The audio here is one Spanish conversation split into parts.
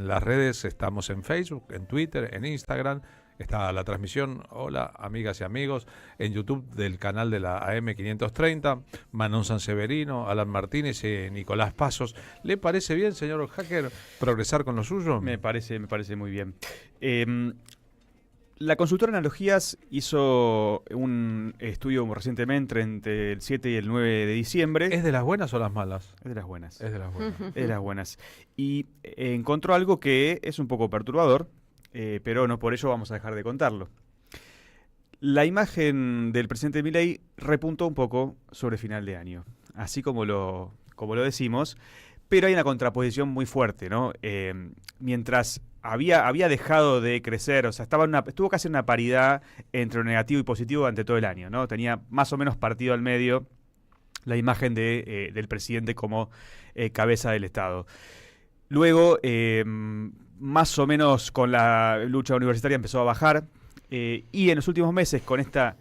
en las redes estamos en Facebook, en Twitter, en Instagram. Está la transmisión, hola amigas y amigos, en YouTube del canal de la AM530, Manon Sanseverino, Alan Martínez y Nicolás Pasos. ¿Le parece bien, señor Hacker, progresar con lo suyo? Me parece muy bien. La consultora Analogías hizo un estudio recientemente entre el 7 y el 9 de diciembre. ¿Es de las buenas o las malas? Es de las buenas. Es de las buenas. Es de las buenas. Y encontró algo que es un poco perturbador, pero no por ello vamos a dejar de contarlo. La imagen del presidente Milei repuntó un poco sobre final de año, así como lo decimos, pero hay una contraposición muy fuerte, ¿no? Mientras había dejado de crecer, o sea, estuvo casi en una paridad entre lo negativo y positivo durante todo el año, ¿no? Tenía más o menos partido al medio la imagen del presidente como cabeza del Estado. Luego, más o menos con la lucha universitaria empezó a bajar, y en los últimos meses, con esta,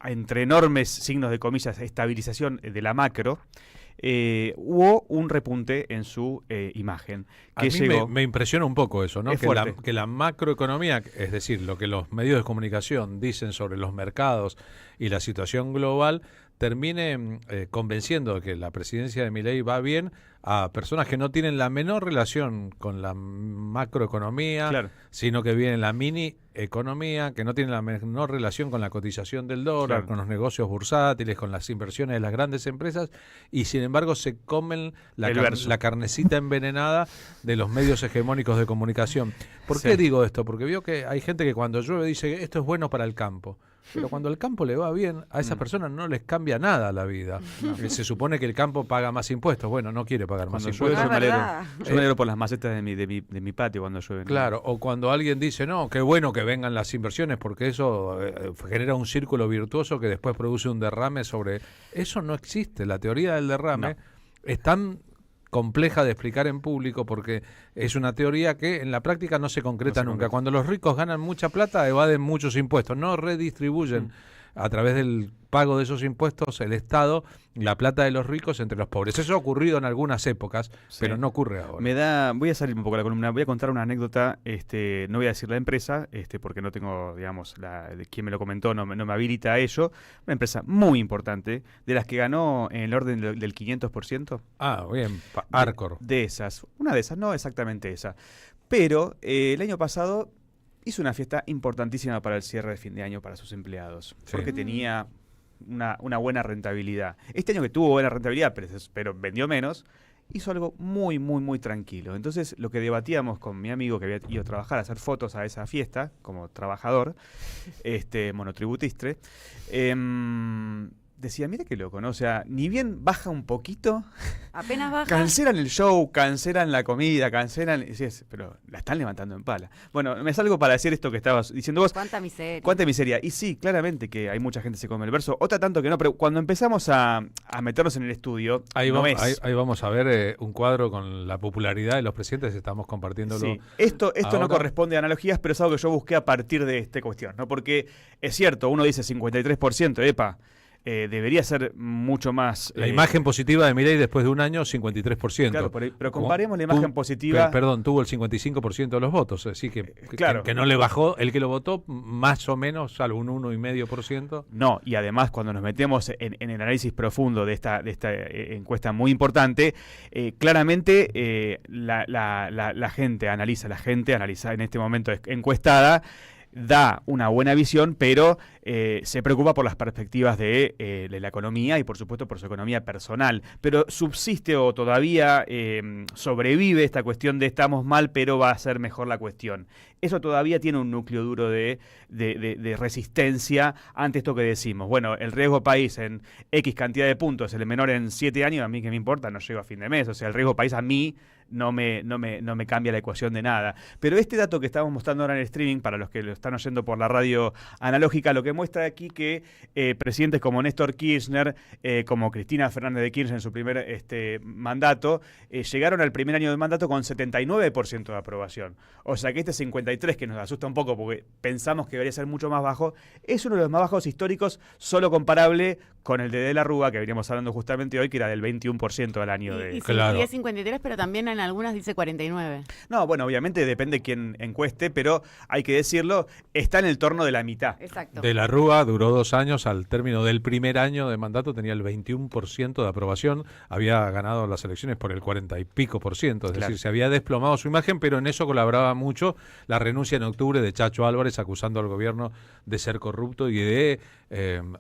entre enormes signos de comillas, estabilización de la macro, hubo un repunte en su imagen. A mí me impresiona un poco eso, ¿no? Que la macroeconomía, es decir, lo que los medios de comunicación dicen sobre los mercados y la situación global, termine convenciendo de que la presidencia de Milei va bien a personas que no tienen la menor relación con la macroeconomía, claro, sino que vienen la mini economía, que no tienen la menor relación con la cotización del dólar, claro, con los negocios bursátiles, con las inversiones de las grandes empresas, y sin embargo se comen la carnecita envenenada de los medios hegemónicos de comunicación. ¿Por qué digo esto? Porque veo que hay gente que cuando llueve dice esto es bueno para el campo. Pero cuando al campo le va bien, a esas personas no les cambia nada la vida. Se supone que el campo paga más impuestos. Bueno, no quiere pagar más impuestos. Yo me alegro por las macetas de mi patio cuando llueve. Claro, o cuando alguien dice, no, qué bueno que vengan las inversiones porque eso genera un círculo virtuoso que después produce un derrame sobre... Eso no existe. La teoría del derrame es tan compleja de explicar en público porque es una teoría que en la práctica no se concreta nunca. Cuando los ricos ganan mucha plata, evaden muchos impuestos, no redistribuyen a través del pago de esos impuestos el Estado la plata de los ricos entre los pobres. Eso ha ocurrido en algunas épocas, pero no ocurre ahora. Voy a salir un poco de la columna, voy a contar una anécdota, no voy a decir la empresa, porque no tengo, digamos, de quien me lo comentó, no me habilita a ello. Una empresa muy importante, de las que ganó en el orden del 500%. Ah, bien, Arcor. De esas, una de esas, no exactamente esa. Pero el año pasado hizo una fiesta importantísima para el cierre de fin de año para sus empleados, porque tenía una buena rentabilidad. Este año que tuvo buena rentabilidad, pero vendió menos, hizo algo muy, muy, muy tranquilo. Entonces, lo que debatíamos con mi amigo que había ido a trabajar, a hacer fotos a esa fiesta, como trabajador, monotributistre, decía, mira qué loco, ¿no? O sea, ni bien baja un poquito, apenas baja, cancelan el show, cancelan la comida, cancelan... pero la están levantando en pala. Bueno, me salgo para decir esto que estabas diciendo vos. Cuánta miseria. Cuánta miseria. Y sí, claramente que hay mucha gente que se come el verso, otra tanto que no, pero cuando empezamos a meternos en el estudio, ahí vamos a ver un cuadro con la popularidad de los presidentes, estamos compartiéndolo. Sí. Esto no corresponde a analogías, pero es algo que yo busqué a partir de esta cuestión, ¿no? Porque es cierto, uno dice 53%, epa, debería ser mucho más... La imagen positiva de Milei después de un año, 53%. Claro, pero comparemos la imagen positiva... tuvo el 55% de los votos, así que no le bajó, el que lo votó más o menos, salvo un 1,5%. No, y además cuando nos metemos en el análisis profundo de esta encuesta muy importante, claramente la gente analiza en este momento encuestada, da una buena visión, pero se preocupa por las perspectivas de la economía y por supuesto por su economía personal. Pero subsiste o todavía sobrevive esta cuestión de estamos mal, pero va a ser mejor la cuestión. Eso todavía tiene un núcleo duro de resistencia ante esto que decimos. Bueno, el riesgo país en X cantidad de puntos, el menor en 7 años, a mí que me importa, no llego a fin de mes. O sea, el riesgo país a mí no me cambia la ecuación de nada. Pero este dato que estamos mostrando ahora en el streaming, para los que lo están oyendo por la radio analógica, lo que muestra aquí que presidentes como Néstor Kirchner, como Cristina Fernández de Kirchner en su primer mandato, llegaron al primer año de mandato con 79% de aprobación. O sea que este 53%, que nos asusta un poco porque pensamos que debería ser mucho más bajo, es uno de los más bajos históricos, solo comparable con el de la Rúa, que veníamos hablando justamente hoy, que era del 21% al año. Claro. Y es 53%, pero también en algunas dice 49. No, bueno, obviamente depende de quién encueste, pero hay que decirlo, está en el torno de la mitad. Exacto. De la Rúa duró 2 años, al término del primer año de mandato tenía el 21% de aprobación, había ganado las elecciones por el 40 y pico por ciento, es decir, se había desplomado su imagen, pero en eso colaboraba mucho la renuncia en octubre de Chacho Álvarez acusando al gobierno de ser corrupto y de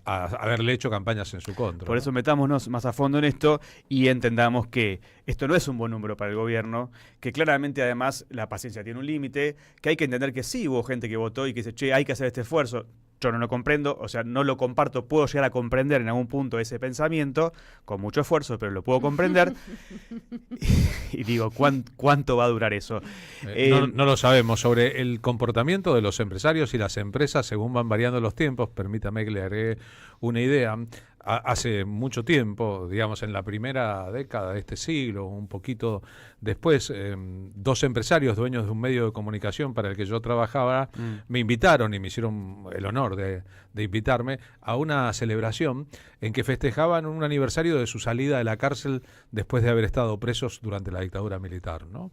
haberle hecho campañas en su contra. Por eso metámonos más a fondo en esto y entendamos que esto no es un buen número para el gobierno, que claramente además la paciencia tiene un límite, que hay que entender que sí hubo gente que votó y que dice, che, hay que hacer este esfuerzo. Yo no lo comprendo, o sea, no lo comparto, puedo llegar a comprender en algún punto ese pensamiento, con mucho esfuerzo, pero lo puedo comprender. Y digo, ¿cuánto va a durar eso? No lo sabemos. Sobre el comportamiento de los empresarios y las empresas, según van variando los tiempos, permítame que le agregue una idea. Hace mucho tiempo, digamos en la primera década de este siglo, un poquito después, 2 empresarios dueños de un medio de comunicación para el que yo trabajaba me invitaron y me hicieron el honor de invitarme a una celebración en que festejaban un aniversario de su salida de la cárcel después de haber estado presos durante la dictadura militar, ¿no?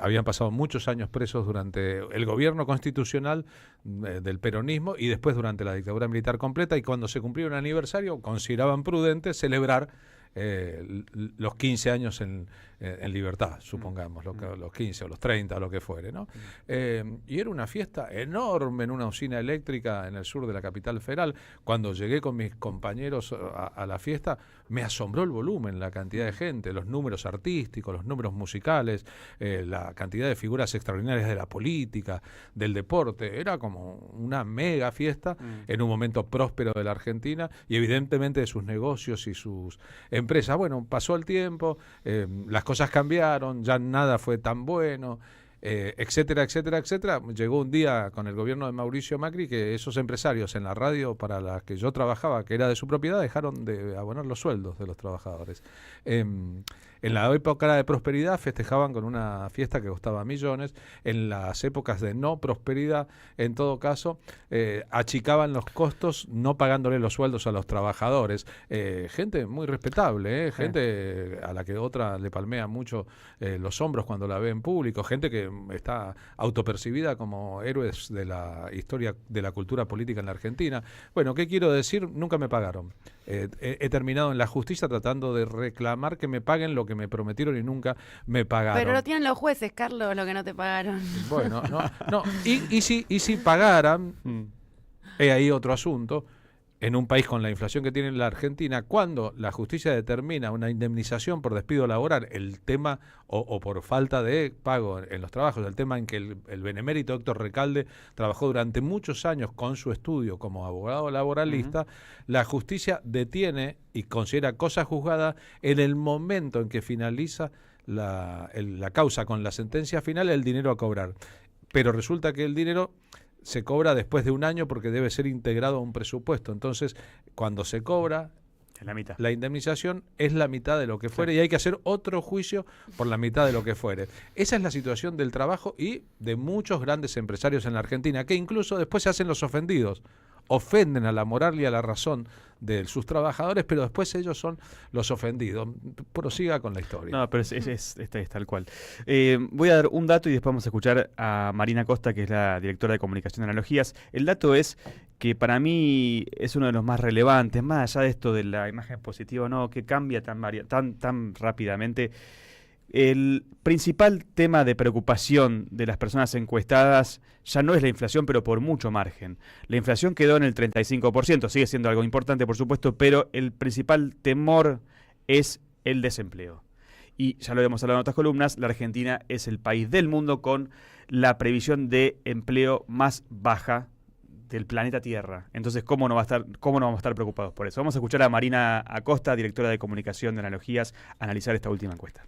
Habían pasado muchos años presos durante el gobierno constitucional del peronismo y después durante la dictadura militar completa, y cuando se cumplió un aniversario consideraban prudente celebrar los 15 años en libertad, supongamos, los 15 o los 30 o lo que fuere, ¿no? Y era una fiesta enorme en una usina eléctrica en el sur de la capital federal. Cuando llegué con mis compañeros a la fiesta, me asombró el volumen, la cantidad de gente, los números artísticos, los números musicales, la cantidad de figuras extraordinarias de la política, del deporte. Era como una mega fiesta en un momento próspero de la Argentina y evidentemente de sus negocios y sus empresas. Bueno, pasó el tiempo, las cosas cambiaron, ya nada fue tan bueno, etcétera, etcétera, etcétera. Llegó un día con el gobierno de Mauricio Macri que esos empresarios en la radio para la que yo trabajaba, que era de su propiedad, dejaron de abonar los sueldos de los trabajadores. En la época de prosperidad festejaban con una fiesta que costaba millones. En las épocas de no prosperidad, en todo caso, achicaban los costos no pagándole los sueldos a los trabajadores. Gente muy respetable, gente a la que otra le palmea mucho los hombros cuando la ve en público, gente que está autopercibida como héroes de la historia de la cultura política en la Argentina. Bueno, ¿qué quiero decir? Nunca me pagaron. He terminado en la justicia tratando de reclamar que me paguen lo que me prometieron y nunca me pagaron. Pero lo tienen los jueces, Carlos, lo que no te pagaron. Bueno, no. Y si pagaran, ahí otro asunto. En un país con la inflación que tiene la Argentina, cuando la justicia determina una indemnización por despido laboral, el tema, o por falta de pago en los trabajos, el tema en que el benemérito Héctor Recalde trabajó durante muchos años con su estudio como abogado laboralista, la justicia detiene y considera cosa juzgada en el momento en que finaliza la causa con la sentencia final, el dinero a cobrar. Pero resulta que el dinero se cobra después de un año porque debe ser integrado a un presupuesto. Entonces, cuando se cobra, la mitad. La indemnización es la mitad de lo que fuere y hay que hacer otro juicio por la mitad de lo que fuere. Esa es la situación del trabajo y de muchos grandes empresarios en la Argentina, que incluso después se hacen los ofendidos. Ofenden a la moral y a la razón de sus trabajadores, pero después ellos son los ofendidos. Prosiga con la historia. No, pero es tal cual. Voy a dar un dato y después vamos a escuchar a Marina Costa, que es la directora de Comunicación de Analogías. El dato es que para mí es uno de los más relevantes, más allá de esto de la imagen positiva, no, que cambia tan rápidamente. El principal tema de preocupación de las personas encuestadas ya no es la inflación, pero por mucho margen. La inflación quedó en el 35%, sigue siendo algo importante, por supuesto, pero el principal temor es el desempleo. Y ya lo hemos hablado en otras columnas, la Argentina es el país del mundo con la previsión de empleo más baja del planeta Tierra. Entonces, ¿cómo no vamos a estar preocupados por eso? Vamos a escuchar a Marina Acosta, directora de Comunicación de Analogías, analizar esta última encuesta.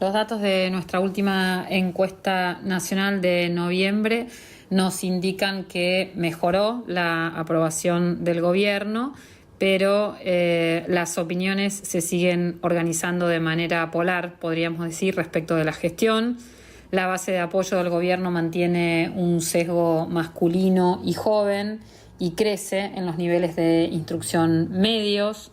Los datos de nuestra última encuesta nacional de noviembre nos indican que mejoró la aprobación del gobierno, pero las opiniones se siguen organizando de manera polar, podríamos decir, respecto de la gestión. La base de apoyo del gobierno mantiene un sesgo masculino y joven y crece en los niveles de instrucción medios.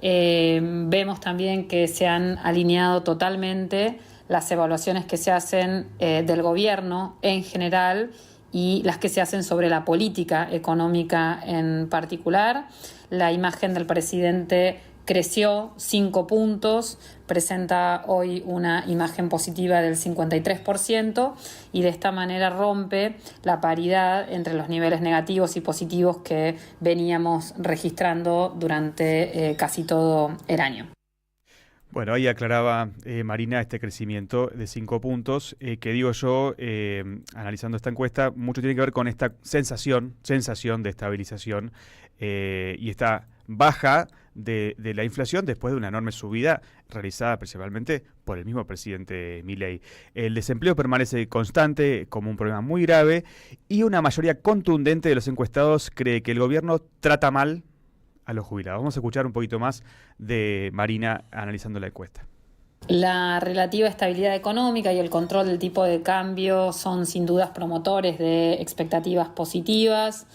Vemos también que se han alineado totalmente las evaluaciones que se hacen del gobierno en general y las que se hacen sobre la política económica en particular. La imagen del presidente creció 5 puntos, presenta hoy una imagen positiva del 53% y de esta manera rompe la paridad entre los niveles negativos y positivos que veníamos registrando durante casi todo el año. Bueno, ahí aclaraba Marina este crecimiento de 5 puntos, que digo yo, analizando esta encuesta, mucho tiene que ver con esta sensación de estabilización y esta baja de la inflación después de una enorme subida realizada principalmente por el mismo presidente Milei. El desempleo permanece constante como un problema muy grave y una mayoría contundente de los encuestados cree que el gobierno trata mal a los jubilados. Vamos a escuchar un poquito más de Marina analizando la encuesta. La relativa estabilidad económica y el control del tipo de cambio son sin dudas promotores de expectativas positivas.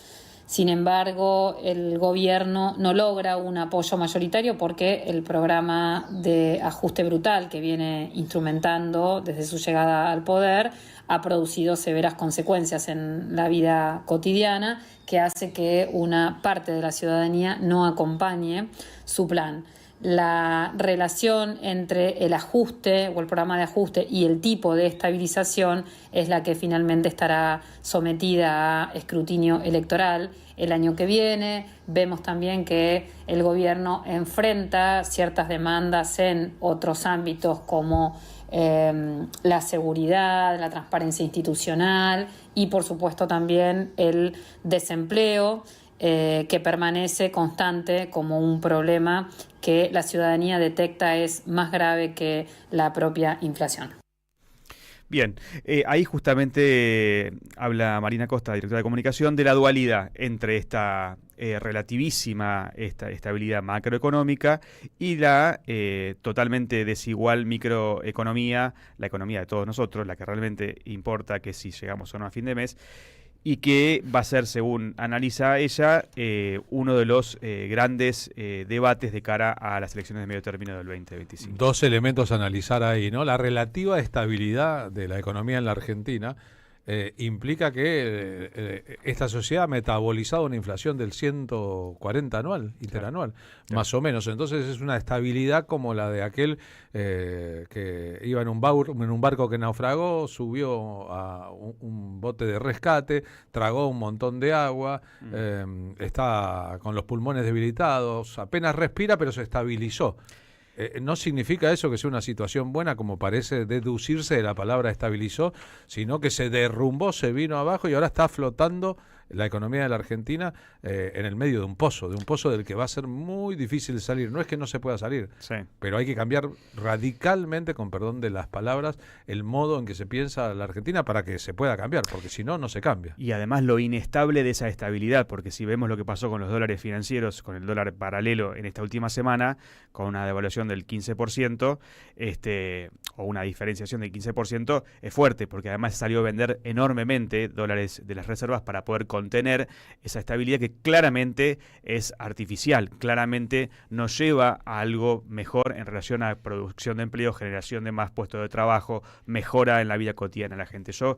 Sin embargo, el gobierno no logra un apoyo mayoritario porque el programa de ajuste brutal que viene instrumentando desde su llegada al poder ha producido severas consecuencias en la vida cotidiana que hace que una parte de la ciudadanía no acompañe su plan. La relación entre el ajuste o el programa de ajuste y el tipo de estabilización es la que finalmente estará sometida a escrutinio electoral el año que viene. Vemos también que el gobierno enfrenta ciertas demandas en otros ámbitos como la seguridad, la transparencia institucional y por supuesto también el desempleo, que permanece constante como un problema que la ciudadanía detecta es más grave que la propia inflación. Bien, ahí justamente habla Marina Costa, directora de comunicación, de la dualidad entre esta relativísima estabilidad macroeconómica y la totalmente desigual microeconomía, la economía de todos nosotros, la que realmente importa, que si llegamos o no a fin de mes, y que va a ser, según analiza ella, uno de los grandes debates de cara a las elecciones de medio término del 2025. Dos elementos a analizar ahí, ¿no? La relativa estabilidad de la economía en la Argentina implica que esta sociedad ha metabolizado una inflación del 140 anual, interanual, más o menos. Entonces es una estabilidad como la de aquel que iba en un barco que naufragó, subió a un bote de rescate, tragó un montón de agua, está con los pulmones debilitados, apenas respira, pero se estabilizó. No significa eso que sea una situación buena, como parece deducirse de la palabra estabilizó, sino que se derrumbó, se vino abajo y ahora está flotando la economía de la Argentina en el medio de un pozo del que va a ser muy difícil salir. No es que no se pueda salir, sí, pero hay que cambiar radicalmente, con perdón de las palabras, el modo en que se piensa la Argentina para que se pueda cambiar, porque si no, no se cambia. Y además lo inestable de esa estabilidad, porque si vemos lo que pasó con los dólares financieros, con el dólar paralelo en esta última semana, con una devaluación del 15%, o una diferenciación del 15%, es fuerte, porque además salió a vender enormemente dólares de las reservas para poder contener esa estabilidad que claramente es artificial, claramente nos lleva a algo mejor en relación a producción de empleo, generación de más puestos de trabajo, mejora en la vida cotidiana de la gente. Yo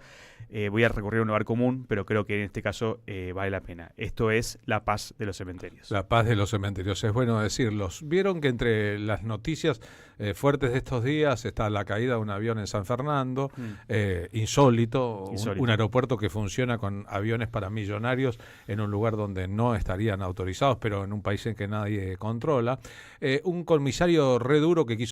voy a recurrir a un lugar común, pero creo que en este caso vale la pena. Esto es la paz de los cementerios. La paz de los cementerios, es bueno decirlos. Vieron que entre las noticias fuertes de estos días está la caída de un avión en San Fernando, insólito. Un aeropuerto que funciona con aviones para millonarios en un lugar donde no estarían autorizados, pero en un país en que nadie controla. Un comisario re duro que quiso